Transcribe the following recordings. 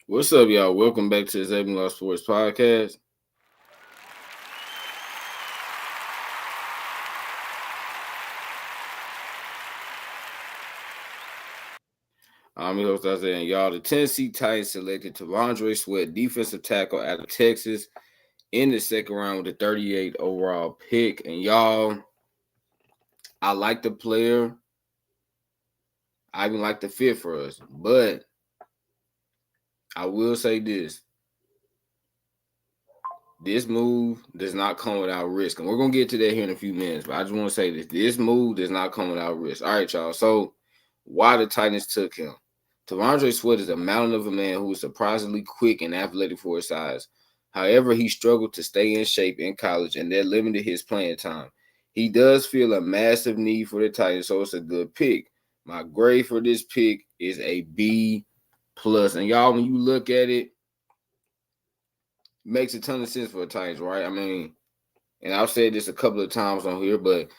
What's up, y'all? Welcome back to the Zabin Law Sports Podcast. I'm your host, Isaiah, and y'all. The Tennessee Titans selected T'Vondre Swaet, defensive tackle out of Texas, in the second round with the 38 overall pick. And y'all, I like the player. I even like the fit for us. But I will say this. This move does not come without risk. And we're going to get to that here in a few minutes. But I just want to say this. This move does not come without risk. All right, y'all. So why the Titans took him? T'Vondre Swaet is a mountain of a man who is surprisingly quick and athletic for his size. However, he struggled to stay in shape in college, and that limited his playing time. He does feel a massive need for the Titans, so it's a good pick. My grade for this pick is a B plus. And y'all, when you look at it, makes a ton of sense for the Titans, right? I mean, and I've said this a couple of times on here, but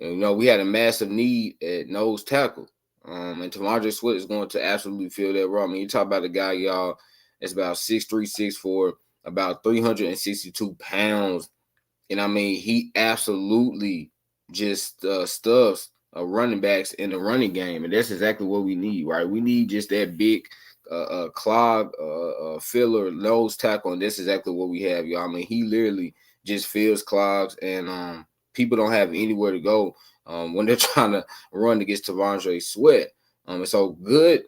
we had a massive need at nose tackle. And T'Vondre Swaet is going to absolutely fill that role. I mean, you talk about a guy, y'all, that's about 6'3", 6'4", about 362 pounds. And I mean, he absolutely just stuffs running backs in the running game. And that's exactly what we need, right? We need just that big clog filler nose tackle. And that's exactly what we have, y'all. I mean, he literally just fills clogs, and people don't have anywhere to go when they're trying to run against T'Vondre Swaet. And so good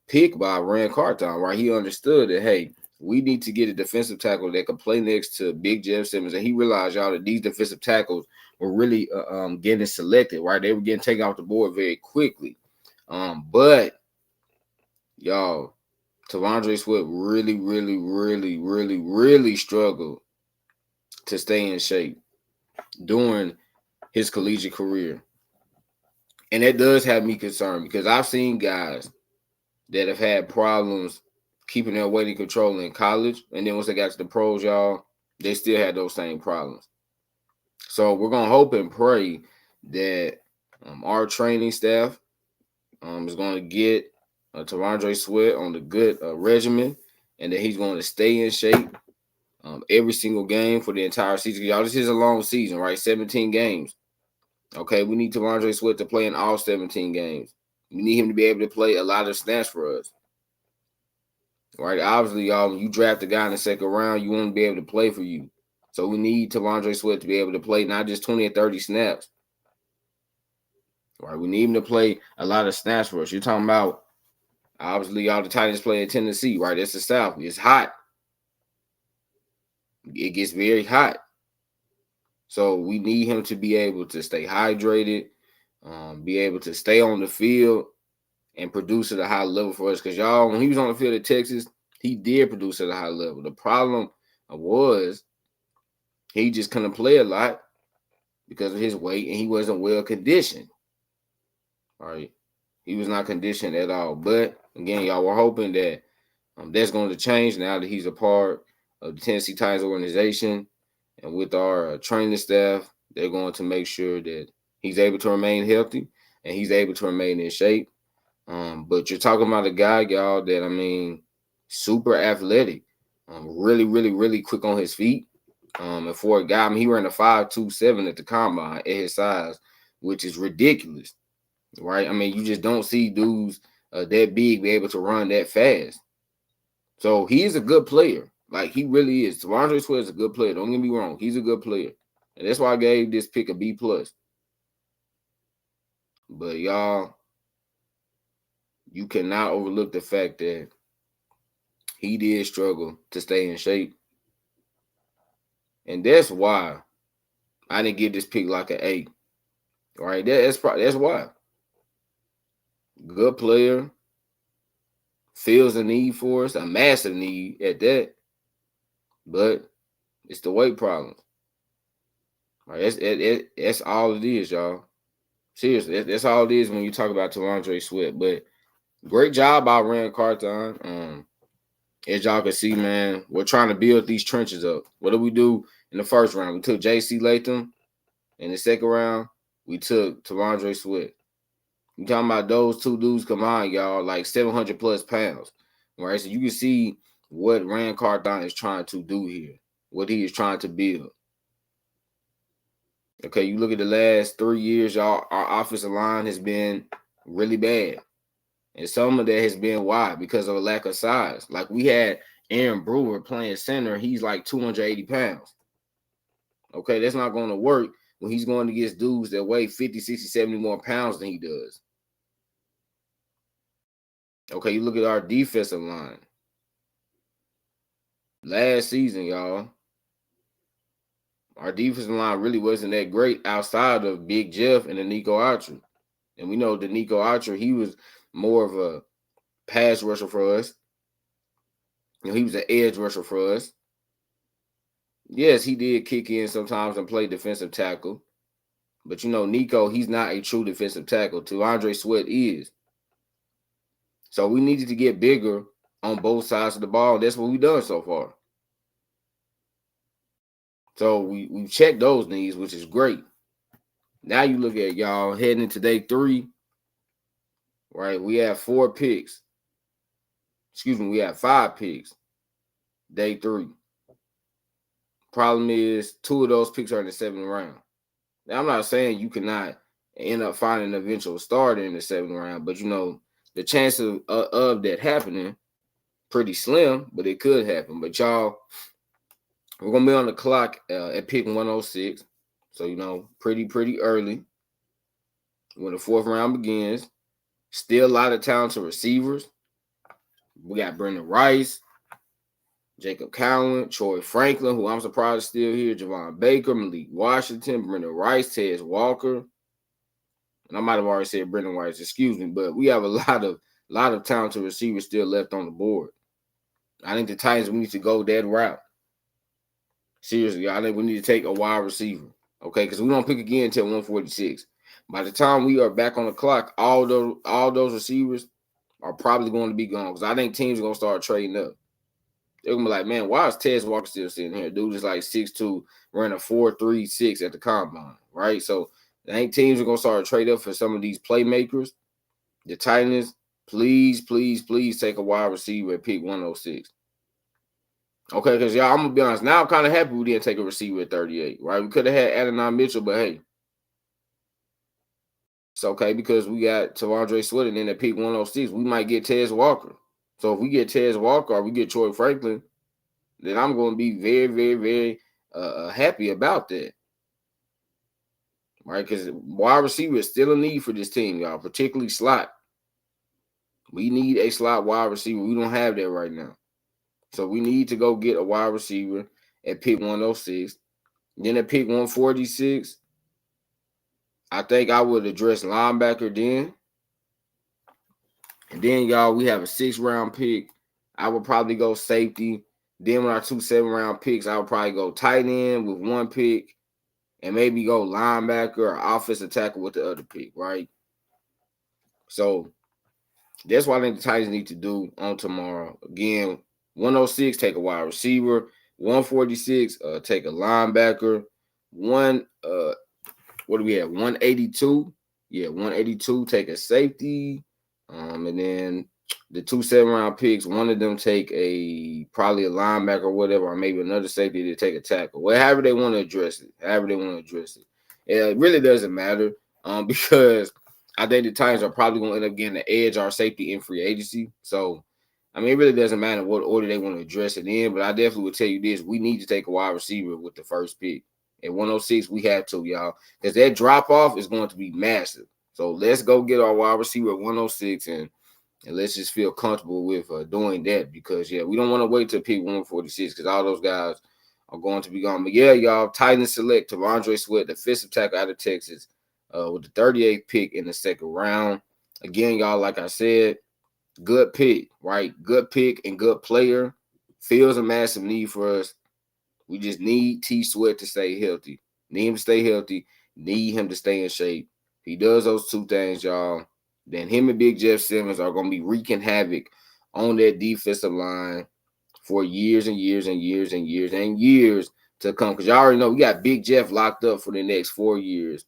pick by Rand Carton, right? He understood that, hey, we need to get a defensive tackle that can play next to Big Jeff Simmons. And he realized, y'all, that these defensive tackles were really getting selected, right? They were getting taken off the board very quickly. But, y'all, T'Vondre Swaet really struggled to stay in shape during his collegiate career. And that does have me concerned because I've seen guys that have had problems keeping their weight in control in college. And then once they got to the pros, y'all, they still had those same problems. So we're going to hope and pray that our training staff is going to get T'Vondre Swaet on the good regimen, and that he's going to stay in shape every single game for the entire season. Y'all, this is a long season, right? 17 games. Okay, we need T'Vondre Swaet to play in all 17 games. We need him to be able to play a lot of snaps for us. Right? Obviously, y'all, when you draft a guy in the second round, you want to be able to play for you. So we need T'Vondre Swaet to be able to play not just 20 or 30 snaps. Right? We need him to play a lot of snaps for us. You're talking about, obviously, y'all, the Titans play in Tennessee, right? That's the South. It's hot. It gets very hot. So we need him to be able to stay hydrated, be able to stay on the field and produce at a high level for us. Because, y'all, when he was on the field at Texas, he did produce at a high level. The problem was he just couldn't play a lot because of his weight, and he wasn't well conditioned. All right. He was not conditioned at all. But, again, y'all, we're hoping that that's going to change now that he's a part of the Tennessee Titans organization. And with our training staff, they're going to make sure that he's able to remain healthy and he's able to remain in shape. But you're talking about a guy, y'all, that, I mean, super athletic, really quick on his feet. And for a guy, I mean, he ran a 5.27 at the combine at his size, which is ridiculous, right? I mean, you just don't see dudes that big be able to run that fast. So he's a good player. Like, he really is. T'Vondre Swaet is a good player. Don't get me wrong. He's a good player. And that's why I gave this pick a B+. But, y'all, you cannot overlook the fact that he did struggle to stay in shape. And that's why I didn't give this pick like an A. Right? That's why. Good player. Feels a need for us. A massive need at that. But it's the weight problem. Right? That's all it is, y'all. Seriously, that's all it is when you talk about T'Vondre Swaet. But great job by Rand Carton. As y'all can see, man, we're trying to build these trenches up. What did we do in the first round? We took J.C. Latham. In the second round, we took T'Vondre Swaet. You talking about those two dudes combined, y'all, like 700 plus pounds. right? So you can see what Rand Carthon is trying to do here, what he is trying to build. Okay, you look at the last 3 years, y'all, our offensive line has been really bad. And some of that has been why? Because of a lack of size. Like we had Aaron Brewer playing center. He's like 280 pounds. Okay, that's not going to work when he's going against dudes that weigh 50, 60, 70 more pounds than he does. Okay, you look at our defensive line. Last season, y'all, our defensive line really wasn't that great outside of Big Jeff and the Nico Archer. And we know the Nico Archer, he was more of a pass rusher for us. You know, he was an edge rusher for us. Yes, he did kick in sometimes and play defensive tackle. But, you know, Nico, he's not a true defensive tackle. T'Vondre Swaet is. So we needed to get bigger on both sides of the ball. That's what we've done so far. So we've checked those needs, which is great. Now you look at y'all heading into day 3, right? We have 4 picks. Excuse me, we have 5 picks. Day 3. Problem is 2 of those picks are in the 7th round. Now, I'm not saying you cannot end up finding an eventual starter in the 7th round, but, you know, the chance of that happening pretty slim, but it could happen. But, y'all, we're going to be on the clock at pick 106. So, you know, pretty early when the 4th round begins. Still a lot of talented receivers. We got Brendan Rice, Jacob Cowan, Troy Franklin, who I'm surprised is still here, Javon Baker, Malik Washington, Brendan Rice, Tez Walker. And I might have already said Brendan Rice, excuse me, but we have a lot of talented receivers still left on the board. I think the Titans, we need to go that route. Seriously, I think we need to take a wide receiver, okay? Because we don't pick again until 146. By the time we are back on the clock, all those receivers are probably going to be gone because I think teams are going to start trading up. They're going to be like, man, why is Tez Walker still sitting here? Dude is like 6'2", running a 4.36 at the combine, right? So I think teams are going to start to trade up for some of these playmakers. The Titans, please take a wide receiver at pick 106. Okay, because y'all, I'm going to be honest. Now I'm kind of happy we didn't take a receiver at 38, right? We could have had Adonai Mitchell, but hey. It's okay because we got T'Vondre Swaet, and then at pick 106, we might get Tez Walker. So if we get Tez Walker or we get Troy Franklin, then I'm going to be very happy about that. Right? Because wide receiver is still a need for this team, y'all, particularly slot. We need a slot wide receiver. We don't have that right now. So we need to go get a wide receiver at pick 106. Then at pick 146, I think I would address linebacker then. And then, y'all, we have a 6th round pick. I would probably go safety. Then with our 2 7th-round picks, I would probably go tight end with 1 pick and maybe go linebacker or offensive tackle with the other pick, right? So that's what I think the Titans need to do on tomorrow. Again, 106, take a wide receiver. 146, take a linebacker. What do we have? 182. Yeah, 182, take a safety. And then the 2 7-round picks, one of them take probably a linebacker or whatever, or maybe another safety to take a tackle. However they want to address it. It really doesn't matter because I think the Titans are probably going to end up getting the edge our safety in free agency. So, I mean, it really doesn't matter what order they want to address it in, but I definitely would tell you this. We need to take a wide receiver with the first pick. At 106, we have to, y'all, because that drop-off is going to be massive. So let's go get our wide receiver at 106 and let's just feel comfortable with doing that because, yeah, we don't want to wait till pick 146 because all those guys are going to be gone. But, yeah, y'all, Titans select T'Vondre Swaet, defensive tackle out of Texas, with the 38th pick in the 2nd round. Again, y'all, like I said, good pick, right? Good pick and good player. Feels a massive need for us. We just need T Sweat to stay healthy. Need him to stay healthy. Need him to stay in shape. If he does those 2 things, y'all, then him and Big Jeff Simmons are going to be wreaking havoc on that defensive line for years and years and years and years and years to come. Because y'all already know we got Big Jeff locked up for the next 4 years.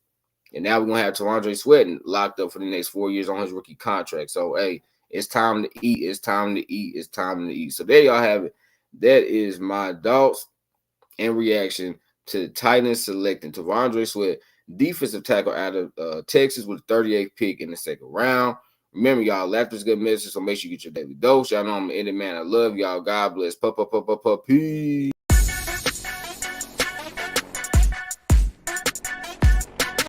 And now we're going to have T'Vondre Swaet locked up for the next 4 years on his rookie contract. So, hey, It's time to eat. It's time to eat. It's time to eat. So there y'all have it. That is my thoughts and reaction to the Titans selecting T'Vondre Swaet, defensive tackle out of Texas, with the 38th pick in the second round. Remember, y'all, laughter's good medicine, so make sure you get your daily dose. Y'all know I'm an indie man. I love y'all. God bless. Peace.